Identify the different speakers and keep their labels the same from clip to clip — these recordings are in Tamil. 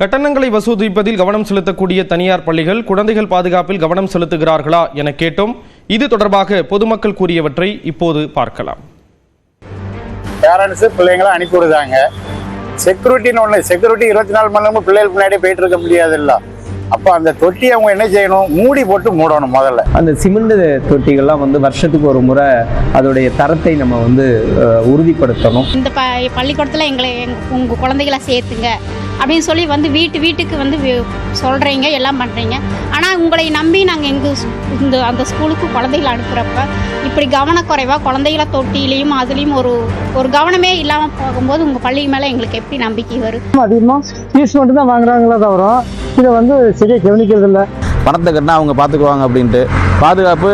Speaker 1: கட்டணங்களை வசூலிப்பதில் கவனம் செலுத்தக்கூடிய தனியார் பள்ளிகள் குழந்தைகள் பாதுகாப்பில் கவனம் செலுத்துகிறார்களா என கேட்டோம். இது தொடர்பாக பொதுமக்கள் கூறியவற்றை இப்போது பார்க்கலாம்.
Speaker 2: பேரண்ட்ஸ் பிள்ளைங்களை அனுப்பி விடுதாங்க. செக்யூரிட்டின்னு ஒன்று, செக்யூரிட்டி 24 மணி நேரமும் பிள்ளைகள் முன்னாடி போயிட்டு இருக்க முடியாது இல்லை. அப்போ அந்த தொட்டி அவங்க என்ன செய்யணும், மூடி போட்டு மூடணும். முதல்ல
Speaker 3: அந்த சிமெண்ட் தொட்டிகள்லாம் வருஷத்துக்கு ஒரு முறை அதோடைய தரத்தை நம்ம உறுதிப்படுத்தணும்.
Speaker 4: இந்த பள்ளிக்கூடத்தில் உங்கள் குழந்தைகளை சேர்த்துங்க அப்படின்னு சொல்லி வீட்டுக்கு சொல்கிறீங்க, எல்லாம் பண்ணுறீங்க. ஆனால் உங்களை நம்பி நாங்கள் அந்த ஸ்கூலுக்கு குழந்தைகளை அனுப்புகிறப்ப இப்படி கவனக்குறைவாக குழந்தைகளை தொட்டிலையும் அதுலேயும் ஒரு கவனமே இல்லாமல் போகும்போது உங்கள் பள்ளி மேலே எங்களுக்கு எப்படி நம்பிக்கை வரும்?
Speaker 5: அதிகமாக ஃபீஸ் மட்டும் தான் வாங்குறாங்களே தவிர இதை சரியாக கவனிக்கிறது இல்லை.
Speaker 6: பணத்தை கட்டினா அவங்க பார்த்துக்குவாங்க அப்படின்ட்டு பாதுகாப்பு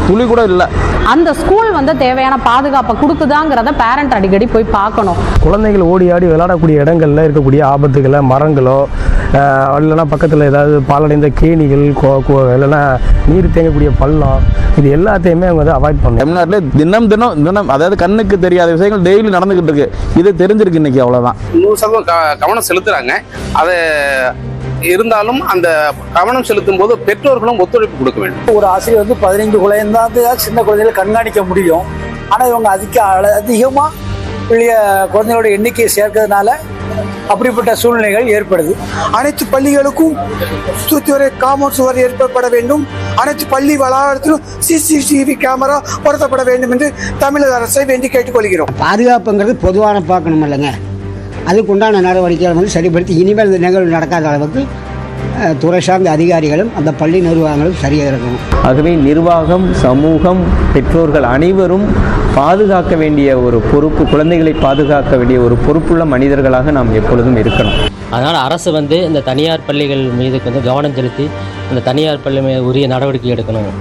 Speaker 6: துளி கூட இல்லை.
Speaker 7: அந்த ஸ்கூல் தேவையான பாதுகாப்பை கொடுக்குதாங்கிறத பேரண்ட் அடிக்கடி போய் பார்க்கணும்.
Speaker 5: குழந்தைகள் ஓடி ஆடி விளையாடக்கூடிய இடங்கள்ல இருக்கக்கூடிய ஆபத்துகளை, மரங்களோ இல்லைன்னா பக்கத்தில் ஏதாவது பாலடைந்த கேணிகள், இல்லைன்னா நீர் தேங்கக்கூடிய பள்ளம், இது எல்லாத்தையுமே அவங்க அவாய்ட் பண்ணணும்.
Speaker 6: தமிழ்நாட்டில் தினம் அதாவது கண்ணுக்கு தெரியாத விஷயங்கள் டெய்லி நடந்துகிட்டு இருக்கு. இது தெரிஞ்சிருக்கு இன்னைக்கு, அவ்வளோதான்.
Speaker 8: 100% கவனம் செலுத்துறாங்க. அதை இருந்தாலும் அந்த கவனம் செலுத்தும் போது பெற்றோர்களும் ஒத்துழைப்பு கொடுக்க வேண்டும்.
Speaker 9: ஒரு ஆசிரியர் 15 குழந்தை சின்ன குழந்தைகளை கண்காணிக்க முடியும். ஆனால் இவங்க அதிகமாக குழந்தைகளோட எண்ணிக்கையை சேர்க்கிறதுனால அப்படிப்பட்ட சூழ்நிலைகள் ஏற்படுது.
Speaker 10: அனைத்து பள்ளிகளுக்கும் சுற்றுவரை காம்பவுண்ட் சுவர் ஏற்பட வேண்டும். அனைத்து பள்ளி வளாகத்திலும் CCTV கேமரா பொருத்தப்பட வேண்டும் என்று தமிழக அரசை வேண்டி கேட்டுக்கொள்கிறோம்.
Speaker 11: பாதுகாப்புங்கிறது பொதுவான பார்க்கணும் இல்லைங்க, அதுக்குண்டான நடவடிக்கைகள் சரிப்படுத்தி இனிமேல் இந்த நிகழ்வு நடக்காத அளவுக்கு துறை சார்ந்த அதிகாரிகளும் அந்த பள்ளி நிர்வாகங்களும் சரியாக இருக்கணும்.
Speaker 3: ஆகவே நிர்வாகம், சமூகம், பெற்றோர்கள் அனைவரும் பாதுகாக்க வேண்டிய ஒரு பொறுப்பு, குழந்தைகளை பாதுகாக்க வேண்டிய ஒரு பொறுப்புள்ள மனிதர்களாக நாம் எப்பொழுதும் இருக்கணும்.
Speaker 12: அதனால் அரசு இந்த தனியார் பள்ளிகள் மீது கவனம் செலுத்தி அந்த தனியார் பள்ளி மீது உரிய நடவடிக்கை எடுக்கணும்.